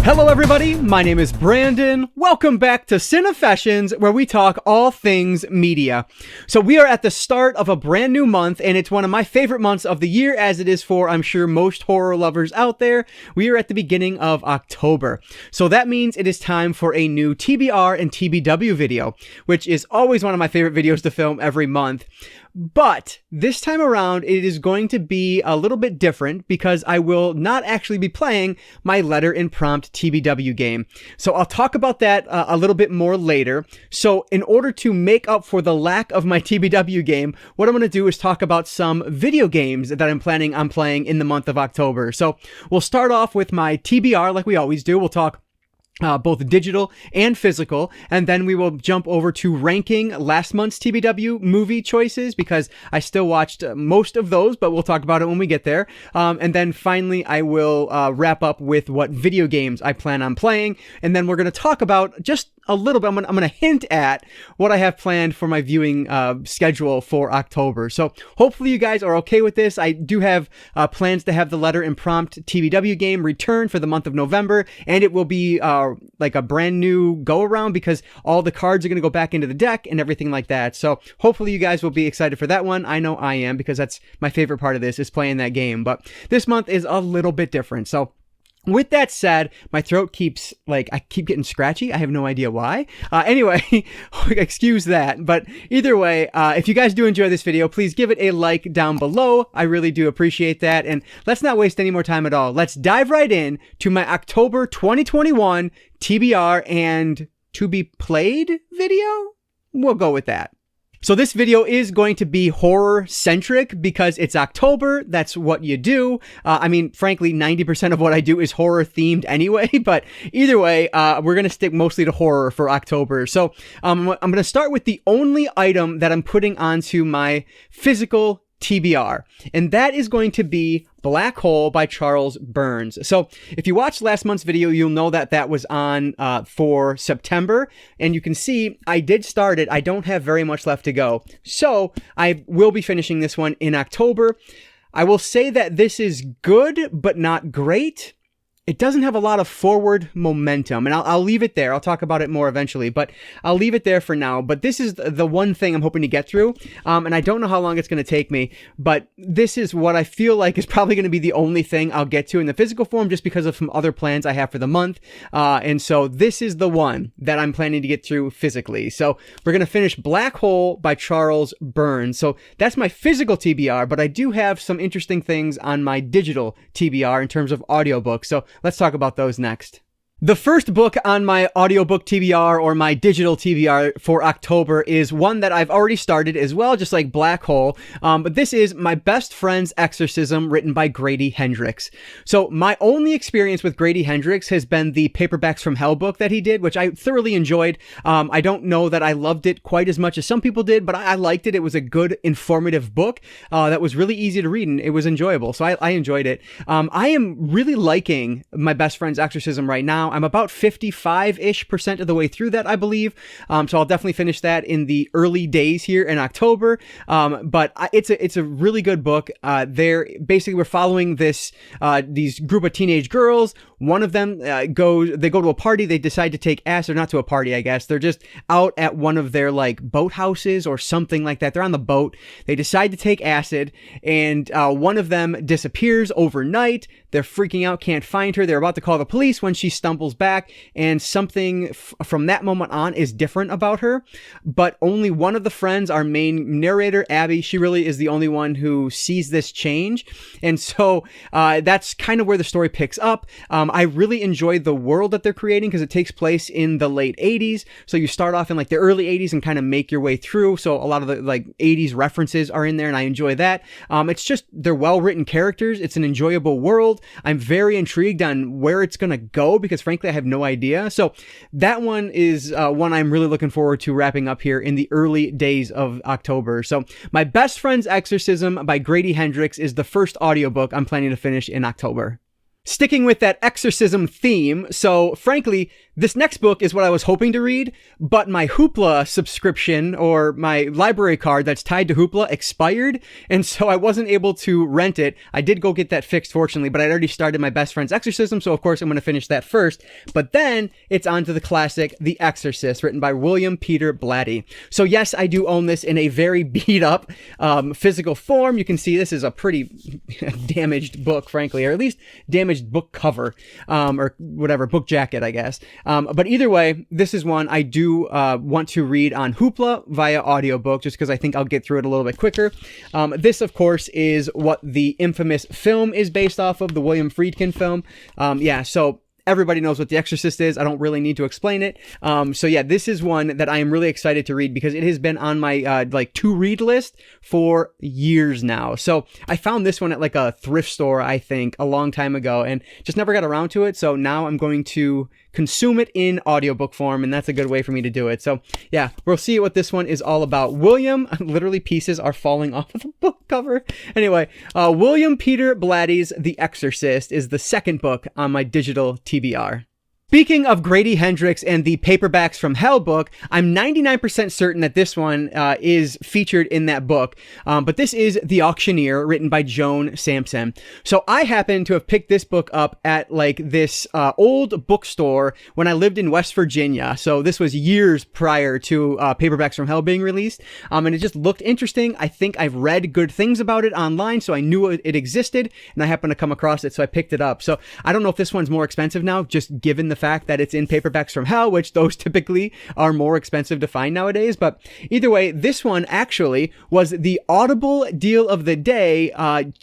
Hello everybody, my name is Brandon. Welcome back to Cinefessions, where we talk all things media. So we are at the start of a brand new month, and it's one of my favorite months of the year, as it is for, I'm sure, most horror lovers out there. We are at the beginning of October. So that means it is time for a new TBR and TBW video, which is always one of my favorite videos to film every month. But this time around, it is going to be a little bit different because I will not actually be playing my Letter Prompt TBW game. So I'll talk about that a little bit more later. So in order to make up for the lack of my TBW game, what I'm going to do is talk about some video games that I'm planning on playing in the month of October. So we'll start off with my TBR like we always do. We'll talk both digital and physical, and then we will jump over to ranking last month's TBW movie choices because I still watched most of those, but we'll talk about it when we get there. And then finally, I will wrap up with what video games I plan on playing, and then we're going to talk about just a little bit. I'm going to hint at what I have planned for my viewing schedule for October. So hopefully you guys are okay with this. I do have plans to have the Letter Prompt TBW game return for the month of November, and it will be like a brand new go around because all the cards are going to go back into the deck and everything like that. So hopefully you guys will be excited for that one. I know I am, because that's my favorite part of this, is playing that game. But this month is a little bit different. So with that said, my throat keeps, I keep getting scratchy. I have no idea why. Anyway, excuse that. But either way, if you guys do enjoy this video, please give it a like down below. I really do appreciate that. And let's not waste any more time at all. Let's dive right in to my October 2021 TBR and to be played video. We'll go with that. So this video is going to be horror-centric because it's October. That's what you do. I mean, frankly, 90% of what I do is horror-themed anyway, but either way, we're going to stick mostly to horror for October. So I'm going to start with the only item that I'm putting onto my physical TBR, and that is going to be Black Hole by Charles Burns. So if you watched last month's video, you'll know that that was on for September, and you can see I did start it. I don't have very much left to go, so I will be finishing this one in October. I will say that this is good, but not great. It doesn't have a lot of forward momentum, and I'll leave it there. I'll talk about it more eventually, but I'll leave it there for now. But this is the one thing I'm hoping to get through, and I don't know how long it's going to take me, but this is what I feel like is probably going to be the only thing I'll get to in the physical form just because of some other plans I have for the month, and so this is the one that I'm planning to get through physically. So we're going to finish Black Hole by Charles Burns. So that's my physical TBR, but I do have some interesting things on my digital TBR in terms of audiobooks. So let's talk about those next. The first book on my audiobook TBR or my digital TBR for October is one that I've already started as well, just like Black Hole. But this is My Best Friend's Exorcism, written by Grady Hendrix. So my only experience with Grady Hendrix has been the Paperbacks from Hell book that he did, which I thoroughly enjoyed. I don't know that I loved it quite as much as some people did, but I liked it. It was a good, informative book that was really easy to read, and it was enjoyable. So I enjoyed it. I am really liking My Best Friend's Exorcism right now. I'm about 55-ish% of the way through that, I believe. So I'll definitely finish that in the early days here in October. But it's a really good book. We're following these group of teenage girls. One of them go to a party. They decide to take acid, or not to a party, I guess. They're just out at one of their boathouses or something like that. They're on the boat. They decide to take acid, and one of them disappears overnight. They're freaking out, can't find her. They're about to call the police when she stumbles back, and something from that moment on is different about her. But only one of the friends, our main narrator, Abby, she really is the only one who sees this change. And so that's kind of where the story picks up. I really enjoyed the world that they're creating because it takes place in the late 80s. So you start off in the early 80s and kind of make your way through. So a lot of the 80s references are in there, and I enjoy that. It's just, they're well-written characters. It's an enjoyable world. I'm very intrigued on where it's going to go because frankly, I have no idea. So that one is one I'm really looking forward to wrapping up here in the early days of October. So My Best Friend's Exorcism by Grady Hendrix is the first audiobook I'm planning to finish in October. Sticking with that exorcism theme, so frankly, this next book is what I was hoping to read, but my Hoopla subscription or my library card that's tied to Hoopla expired, and so I wasn't able to rent it. I did go get that fixed, fortunately, but I'd already started my best friend's Exorcism, so of course I'm going to finish that first. But then it's on to the classic, The Exorcist, written by William Peter Blatty. So yes, I do own this in a very beat up physical form. You can see this is a pretty damaged book, frankly, or at least damaged book cover, or whatever, book jacket, I guess. But either way, this is one I do want to read on Hoopla via audiobook, just because I think I'll get through it a little bit quicker. This, of course, is what the infamous film is based off of, the William Friedkin film. So everybody knows what The Exorcist is. I don't really need to explain it. So yeah, this is one that I am really excited to read because it has been on my to read list for years now. So I found this one at like a thrift store, I think, a long time ago, and just never got around to it. So now I'm going to consume it in audiobook form, and that's a good way for me to do it. So yeah, we'll see what this one is all about. William, literally pieces are falling off of the book cover. Anyway, William Peter Blatty's The Exorcist is the second book on my digital TBR. Speaking of Grady, Hendrix, and the Paperbacks from Hell book, I'm 99% certain that this one is featured in that book, but this is The Auctioneer, written by Joan Sampson. So I happen to have picked this book up at like this old bookstore when I lived in West Virginia. So this was years prior to Paperbacks from Hell being released, and it just looked interesting. I think I've read good things about it online, so I knew it existed, and I happened to come across it, so I picked it up. So I don't know if this one's more expensive now, just given the fact that it's in Paperbacks from Hell, which those typically are more expensive to find nowadays. But either way, this one actually was the Audible deal of the day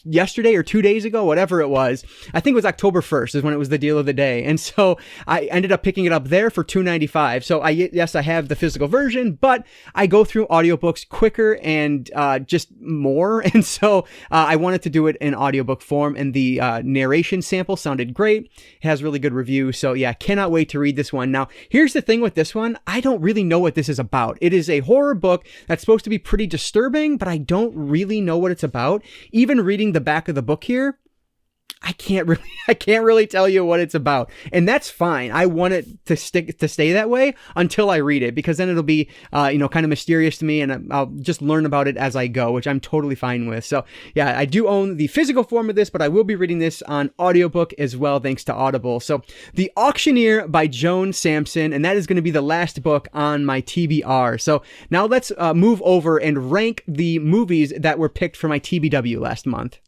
yesterday or 2 days ago, whatever it was. I think it was October 1st is when it was the deal of the day. And so I ended up picking it up there for $2.95. So I have the physical version, but I go through audiobooks quicker and just more. And so I wanted to do it in audiobook form, and the narration sample sounded great. It has really good reviews. So yeah, cannot wait to read this one. Now, here's the thing with this one. I don't really know what this is about. It is a horror book that's supposed to be pretty disturbing, but I don't really know what it's about. Even reading the back of the book here, I can't really tell you what it's about, and that's fine. I want it to stay that way until I read it, because then it'll be, kind of mysterious to me, and I'll just learn about it as I go, which I'm totally fine with. So yeah, I do own the physical form of this, but I will be reading this on audiobook as well, thanks to Audible. So The Auctioneer by Joan Sampson, and that is going to be the last book on my TBR. So now let's move over and rank the movies that were picked for my TBW last month.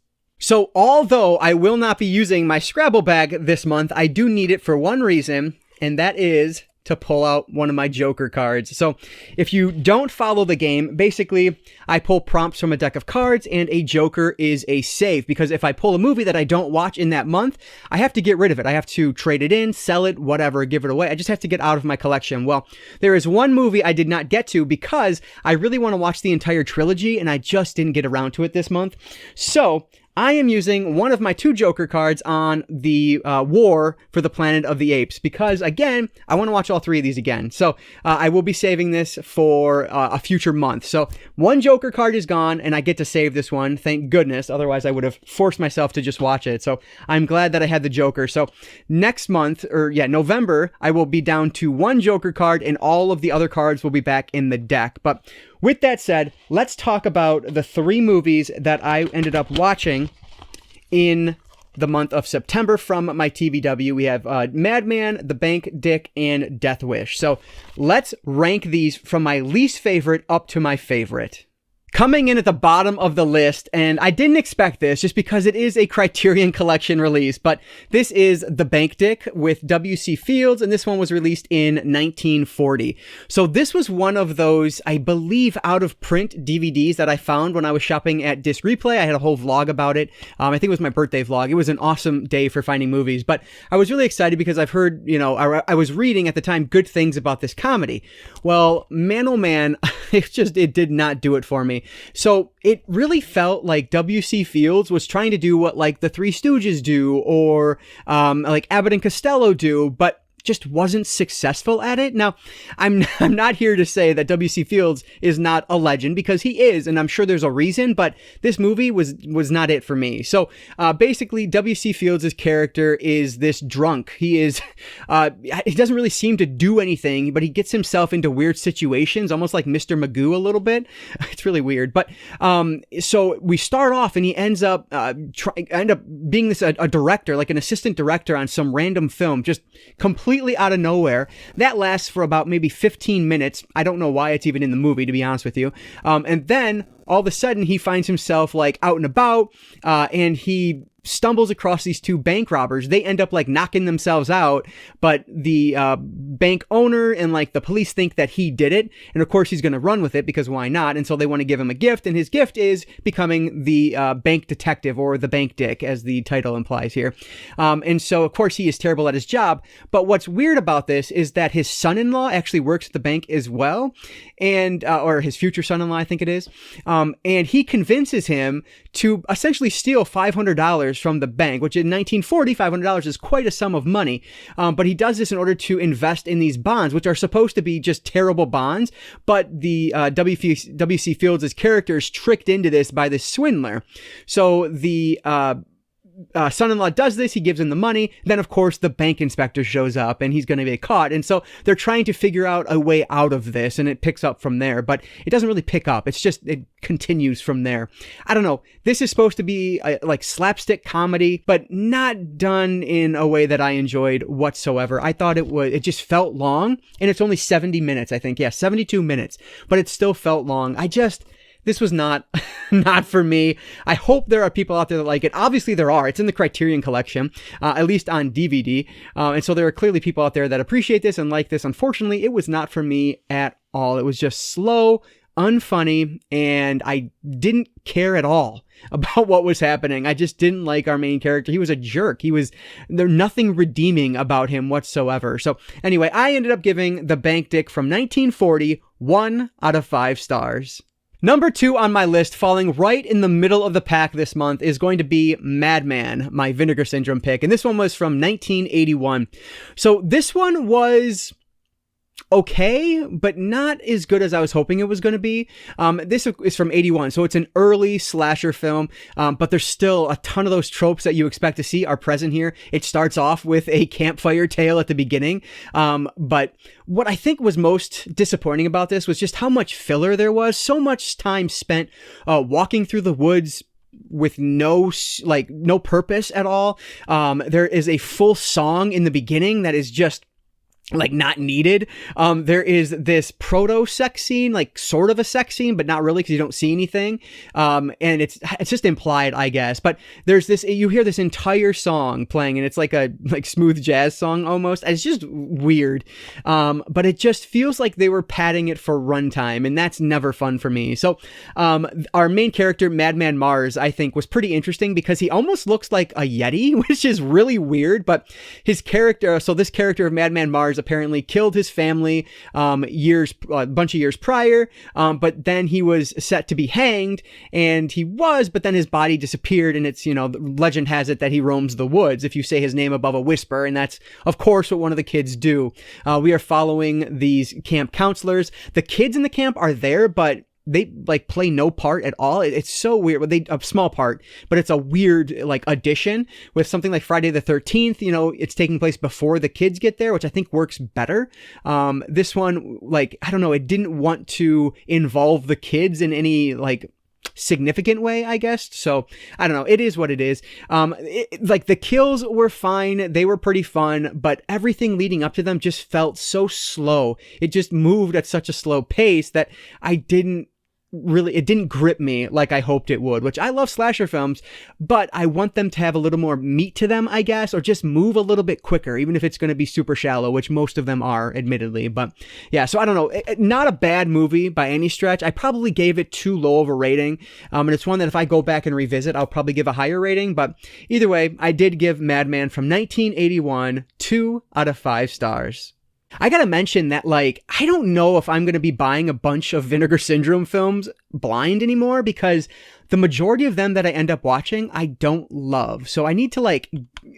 So although I will not be using my Scrabble bag this month, I do need it for one reason, and that is to pull out one of my Joker cards. So if you don't follow the game, basically I pull prompts from a deck of cards, and a Joker is a save, because if I pull a movie that I don't watch in that month, I have to get rid of it. I have to trade it in, sell it, whatever, give it away. I just have to get out of my collection. Well, there is one movie I did not get to because I really want to watch the entire trilogy, and I just didn't get around to it this month. So I am using one of my 2 Joker cards on the War for the Planet of the Apes, because, again, I want to watch all 3 of these again. So I will be saving this for a future month. So one Joker card is gone, and I get to save this one. Thank goodness. Otherwise, I would have forced myself to just watch it. So I'm glad that I had the Joker. So next month, November, I will be down to 1 Joker card, and all of the other cards will be back in the deck. But with that said, let's talk about the 3 movies that I ended up watching in the month of September from my TBW. We have Madman, The Bank, Dick, and Death Wish. So let's rank these from my least favorite up to my favorite. Coming in at the bottom of the list, and I didn't expect this just because it is a Criterion Collection release, but this is The Bank Dick with W.C. Fields, and this one was released in 1940. So this was one of those, I believe, out-of-print DVDs that I found when I was shopping at Disc Replay. I had a whole vlog about it. I think it was my birthday vlog. It was an awesome day for finding movies, but I was really excited because I've heard, I was reading at the time good things about this comedy. Well, man, oh man, it did not do it for me. So it really felt like W.C. Fields was trying to do what like the Three Stooges do, or like Abbott and Costello do, but just wasn't successful at it. Now, I'm not here to say that W.C. Fields is not a legend, because he is, and I'm sure there's a reason, but this movie was not it for me. So basically, W.C. Fields' character is this drunk. He doesn't really seem to do anything, but he gets himself into weird situations, almost like Mr. Magoo a little bit. It's really weird. But so we start off, and he ends up being a director, like an assistant director on some random film, just completely out of nowhere. That lasts for about maybe 15 minutes. I don't know why it's even in the movie, to be honest with you. And then all of a sudden he finds himself like out and about, and he stumbles across these two bank robbers. They end up like knocking themselves out, but the bank owner and like the police think that he did it, and of course he's going to run with it, because why not? And so they want to give him a gift, and his gift is becoming the bank detective, or the bank dick, as the title implies here. And so of course he is terrible at his job, but what's weird about this is that his son-in-law actually works at the bank as well, and or his future son-in-law, I think it is, and he convinces him to essentially steal $500 from the bank, which in 1940, $500 is quite a sum of money. But he does this in order to invest in these bonds, which are supposed to be just terrible bonds. But the W.C. Fields' character is tricked into this by this swindler. So the son-in-law does this. He gives him the money. Then, of course, the bank inspector shows up, and he's going to get caught. And so they're trying to figure out a way out of this, and it picks up from there. But it doesn't really pick up. It continues from there. I don't know. This is supposed to be like slapstick comedy, but not done in a way that I enjoyed whatsoever. I thought it just felt long, and it's only 70 minutes, I think. Yeah, 72 minutes, but it still felt long. This was not for me. I hope there are people out there that like it. Obviously there are. It's in the Criterion collection, at least on DVD. And so there are clearly people out there that appreciate this and like this. Unfortunately, it was not for me at all. It was just slow, unfunny, and I didn't care at all about what was happening. I just didn't like our main character. He was a jerk. There's nothing redeeming about him whatsoever. So anyway, I ended up giving The Bank Dick from 1940 1 out of 5 stars. Number 2 on my list, falling right in the middle of the pack this month, is going to be Madman, my Vinegar Syndrome pick. And this one was from 1981. So this one was okay, but not as good as I was hoping it was going to be. This is from 81, so it's an early slasher film, but there's still a ton of those tropes that you expect to see are present here. It starts off with a campfire tale at the beginning, but what I think was most disappointing about this was just how much filler there was. So much time spent walking through the woods with no purpose at all. There is a full song in the beginning that is just like not needed. There is this proto sex scene, like sort of a sex scene, but not really, because you don't see anything. And it's just implied, I guess. But there's this, you hear this entire song playing, and it's like a smooth jazz song almost. It's just weird. But it just feels like they were padding it for runtime, and that's never fun for me. So our main character, Madman Mars, I think was pretty interesting because he almost looks like a Yeti, which is really weird. But his character, so this character of Madman Mars apparently killed his family a bunch of years prior, but then he was set to be hanged, and but then his body disappeared, and it's, the legend has it that he roams the woods if you say his name above a whisper, and that's of course what one of the kids do. We are following these camp counselors. The kids in the camp are there, but they play no part at all. It's so weird. A small part, but it's a weird addition with something like Friday the 13th. It's taking place before the kids get there, which I think works better. This one, I don't know, it didn't want to involve the kids in any significant way, I guess. So I don't know. It is what it is. The kills were fine. They were pretty fun, but everything leading up to them just felt so slow. It just moved at such a slow pace that it didn't grip me like I hoped it would, which I love slasher films, but I want them to have a little more meat to them, I guess, or just move a little bit quicker, even if it's going to be super shallow, which most of them are, admittedly. But yeah, so I don't know. Not a bad movie by any stretch. I probably gave it too low of a rating, and it's one that if I go back and revisit, I'll probably give a higher rating. But either way, I did give Madman from 1981 2 out of 5 stars. I gotta mention that, I don't know if I'm gonna be buying a bunch of Vinegar Syndrome films blind anymore, because the majority of them that I end up watching, I don't love. So I need to,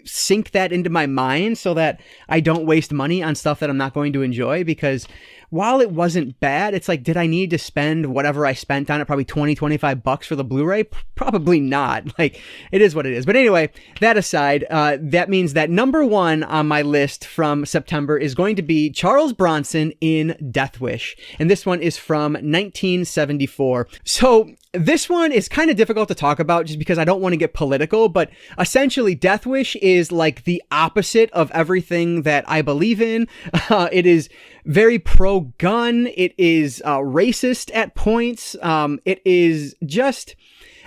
sink that into my mind so that I don't waste money on stuff that I'm not going to enjoy, because while it wasn't bad, it's like, did I need to spend whatever I spent on it, probably $20-25 for the Blu-ray? Probably not. Like, it is what it is. But anyway, that aside, that means that number one on my list from September is going to be Charles Bronson in Death Wish. And this one is from 1974. So this one is kind of difficult to talk about just because I don't want to get political, but essentially Death Wish is like the opposite of everything that I believe in. It is very pro-gun. It is racist at points. It is just,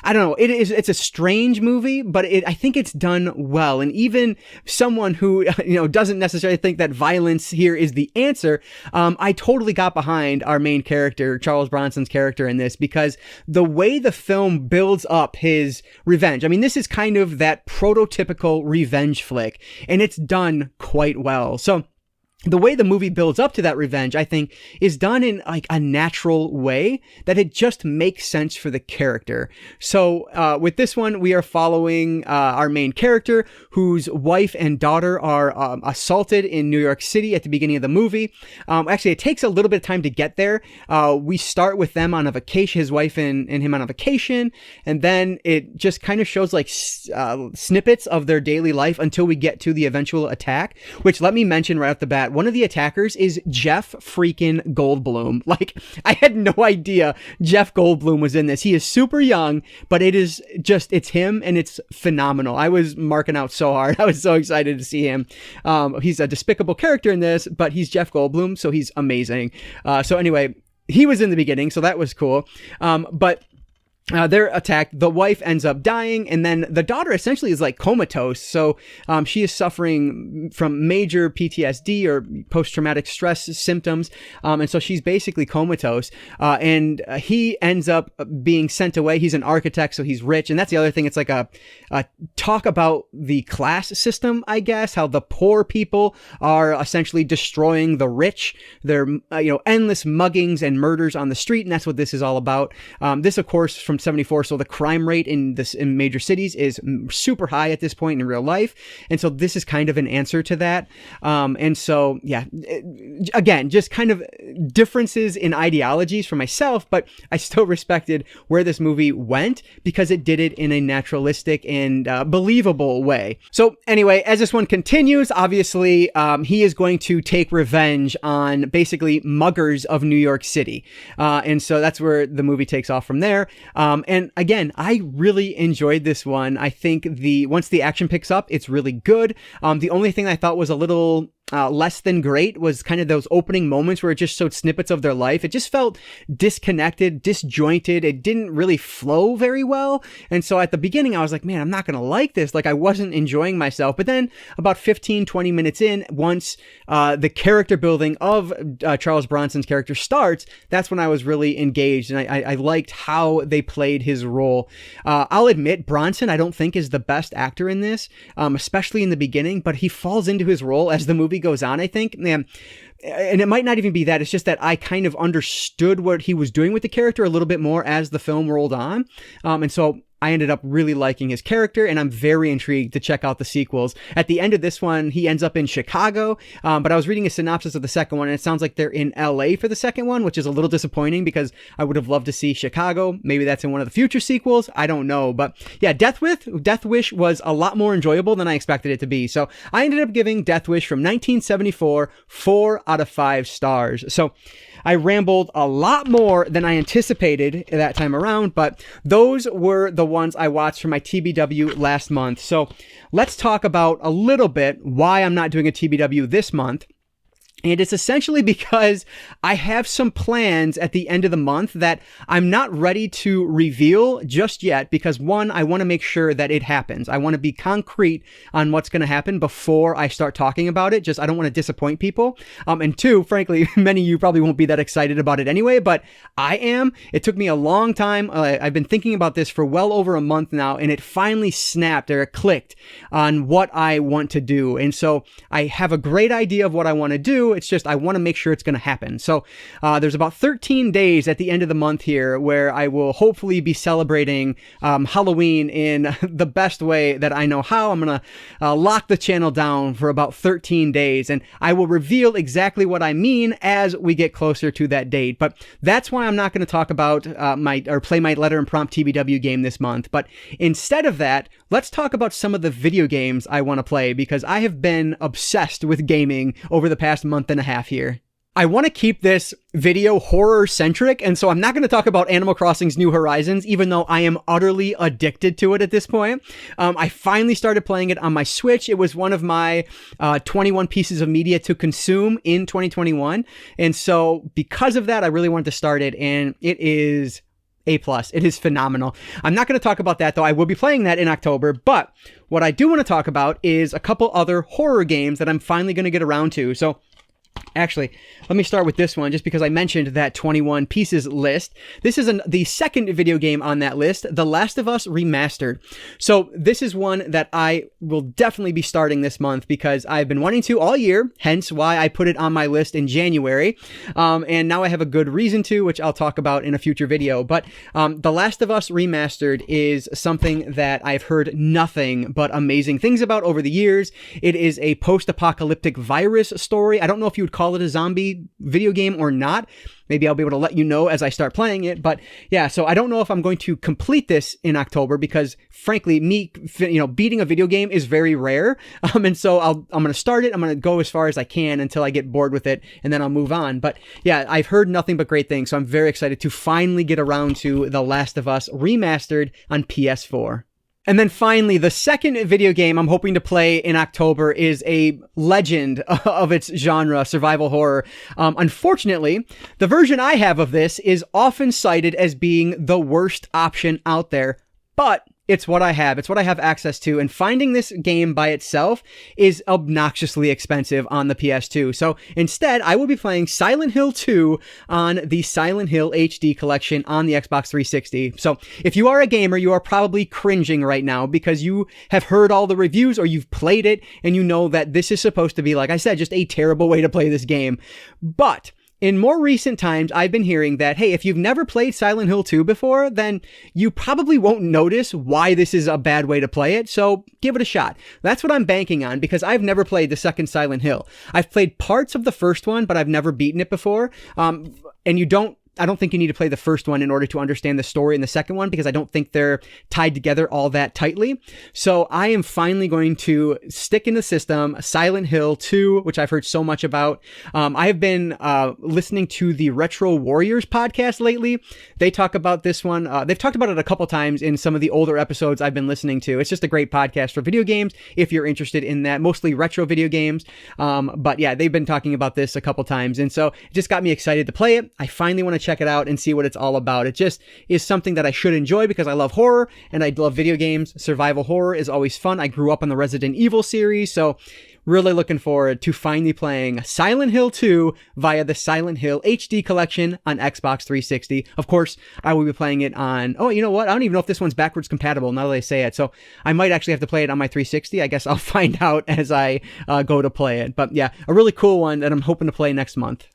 I don't know. It's a strange movie, but I think it's done well. And even someone who, doesn't necessarily think that violence here is the answer, I totally got behind our main character, Charles Bronson's character in this, because the way the film builds up his revenge. I mean, this is kind of that prototypical revenge flick, and it's done quite well. So the way the movie builds up to that revenge, I think, is done in like a natural way that it just makes sense for the character. So with this one, we are following our main character whose wife and daughter are assaulted in New York City at the beginning of the movie. Actually, it takes a little bit of time to get there. We start with them on a vacation, his wife and him on a vacation, and then it just kind of shows like snippets of their daily life until we get to the eventual attack, which, let me mention right off the bat, one of the attackers is Jeff freaking Goldblum. Like, I had no idea Jeff Goldblum was in this. He is super young, but it's him, and it's phenomenal. I was marking out so hard. I was so excited to see him. He's a despicable character in this, but he's Jeff Goldblum, so he's amazing. So anyway, he was in the beginning, so that was cool. But they're attacked. The wife ends up dying, and then the daughter essentially is like comatose. So she is suffering from major PTSD or post-traumatic stress symptoms, and so she's basically comatose. And he ends up being sent away. He's an architect, so he's rich, and that's the other thing. It's like a talk about the class system, I guess. How the poor people are essentially destroying the rich. They're endless muggings and murders on the street, and that's what this is all about. This, of course, from 74, so the crime rate in major cities is super high at this point in real life, and so this is kind of an answer to that. And so again, just kind of differences in ideologies for myself, but I still respected where this movie went because it did it in a naturalistic and believable way. So anyway, as this one continues, obviously he is going to take revenge on basically muggers of New York City, and so that's where the movie takes off from there. And again, I really enjoyed this one. I think once the action picks up, it's really good. The only thing I thought was a little less than great was kind of those opening moments where it just showed snippets of their life. It just felt disconnected, disjointed. It didn't really flow very well. And so at the beginning, I was like, man, I'm not going to like this. Like, I wasn't enjoying myself. But then about 15-20 minutes in, once the character building of Charles Bronson's character starts, that's when I was really engaged. And I liked how they played his role. I'll admit, Bronson, I don't think is the best actor in this, especially in the beginning, but he falls into his role as the movie goes on, I think. And it might not even be that. It's just that I kind of understood what he was doing with the character a little bit more as the film rolled on. And so I ended up really liking his character, and I'm very intrigued to check out the sequels. At the end of this one, he ends up in Chicago, but I was reading a synopsis of the second one, and it sounds like they're in LA for the second one, which is a little disappointing because I would have loved to see Chicago. Maybe that's in one of the future sequels. I don't know. But yeah, Death Wish was a lot more enjoyable than I expected it to be. So I ended up giving Death Wish from 1974 4 out of 5 stars. So I rambled a lot more than I anticipated that time around, but those were the ones I watched for my TBW last month. So let's talk about a little bit why I'm not doing a TBW this month. And it's essentially because I have some plans at the end of the month that I'm not ready to reveal just yet because, one, I want to make sure that it happens. I want to be concrete on what's going to happen before I start talking about it. I don't want to disappoint people. And two, frankly, many of you probably won't be that excited about it anyway, but I am. It took me a long time. I've been thinking about this for well over a month now, and it finally snapped or it clicked on what I want to do. And so I have a great idea of what I want to do. to. It's just I want to make sure it's going to happen. So there's about 13 days at the end of the month here where I will hopefully be celebrating Halloween in the best way that I know how. I'm going to lock the channel down for about 13 days, and I will reveal exactly what I mean as we get closer to that date. But that's why I'm not going to talk about play my Letter Prompt TBW game this month. But instead of that, let's talk about some of the video games I want to play, because I have been obsessed with gaming over the past month and a half here. I want to keep this video horror-centric, and so I'm not going to talk about Animal Crossing's New Horizons, even though I am utterly addicted to it at this point. I finally started playing it on my Switch. It was one of my 21 pieces of media to consume in 2021, and so because of that, I really wanted to start it, and it is A+. It is phenomenal. I'm not going to talk about that, though. I will be playing that in October, but what I do want to talk about is a couple other horror games that I'm finally going to get around to. So actually, let me start with this one, just because I mentioned that 21 pieces list. This is the second video game on that list, The Last of Us Remastered. So this is one that I will definitely be starting this month because I've been wanting to all year, hence why I put it on my list in January. And now I have a good reason to, which I'll talk about in a future video. But The Last of Us Remastered is something that I've heard nothing but amazing things about over the years. It is a post-apocalyptic virus story. I don't know if you would call it a zombie video game or not. Maybe I'll be able to let you know as I start playing it. But yeah, so I don't know if I'm going to complete this in October because frankly, beating a video game is very rare. And so I'm going to start it. I'm going to go as far as I can until I get bored with it, and then I'll move on. But yeah, I've heard nothing but great things. So I'm very excited to finally get around to The Last of Us Remastered on PS4. And then finally, the second video game I'm hoping to play in October is a legend of its genre, survival horror. Unfortunately, the version I have of this is often cited as being the worst option out there, but it's what I have. It's what I have access to. And finding this game by itself is obnoxiously expensive on the PS2. So instead, I will be playing Silent Hill 2 on the Silent Hill HD collection on the Xbox 360. So if you are a gamer, you are probably cringing right now because you have heard all the reviews or you've played it and you know that this is supposed to be, like I said, just a terrible way to play this game. But in more recent times, I've been hearing that, hey, if you've never played Silent Hill 2 before, then you probably won't notice why this is a bad way to play it, so give it a shot. That's what I'm banking on, because I've never played the second Silent Hill. I've played parts of the first one, but I've never beaten it before, and I don't think you need to play the first one in order to understand the story in the second one, because I don't think they're tied together all that tightly. So I am finally going to stick in the system Silent Hill 2, which I've heard so much about. I have been listening to the Retro Warriors podcast lately. They talk about this one. They've talked about it a couple times in some of the older episodes I've been listening to. It's just a great podcast for video games if you're interested in that, mostly retro video games. But yeah, they've been talking about this a couple times. And so it just got me excited to play it. I finally want to check it out and see what it's all about. It just is something that I should enjoy because I love horror and I love video games. Survival horror is always fun. I grew up on the Resident Evil series, so really looking forward to finally playing Silent Hill 2 via the Silent Hill HD collection on Xbox 360. Of course, I will be playing it on, oh, you know what? I don't even know if this one's backwards compatible now that I say it. So I might actually have to play it on my 360. I guess I'll find out as I go to play it. But yeah, a really cool one that I'm hoping to play next month.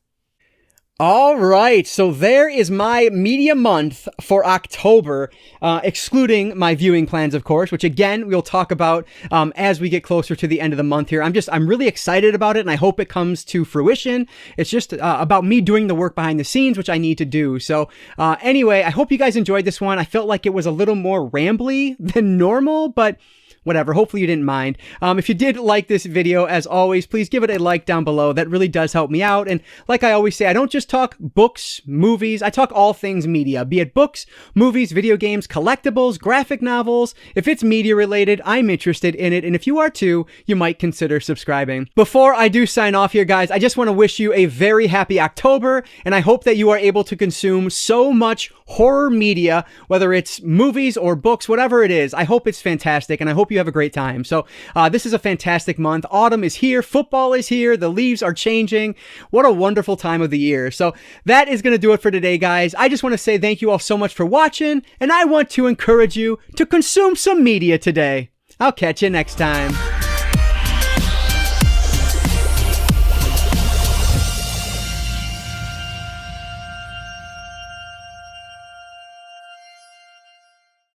All right, so there is my media month for October, excluding my viewing plans, of course, which again, we'll talk about as we get closer to the end of the month here. I'm really excited about it, and I hope it comes to fruition. It's just about me doing the work behind the scenes, which I need to do. So anyway, I hope you guys enjoyed this one. I felt like it was a little more rambly than normal, but whatever, hopefully you didn't mind. If you did like this video, as always, please give it a like down below. That really does help me out. And like I always say, I don't just talk books, movies, I talk all things media, be it books, movies, video games, collectibles, graphic novels. If it's media related, I'm interested in it. And if you are too, you might consider subscribing. Before I do sign off here, guys, I just want to wish you a very happy October. And I hope that you are able to consume so much horror media, whether it's movies or books, whatever it is. I hope it's fantastic. And I hope you have a great time. So this is a fantastic month. Autumn is here. Football is here. The leaves are changing. What a wonderful time of the year. So that is going to do it for today, guys. I just want to say thank you all so much for watching, and I want to encourage you to consume some media today. I'll catch you next time.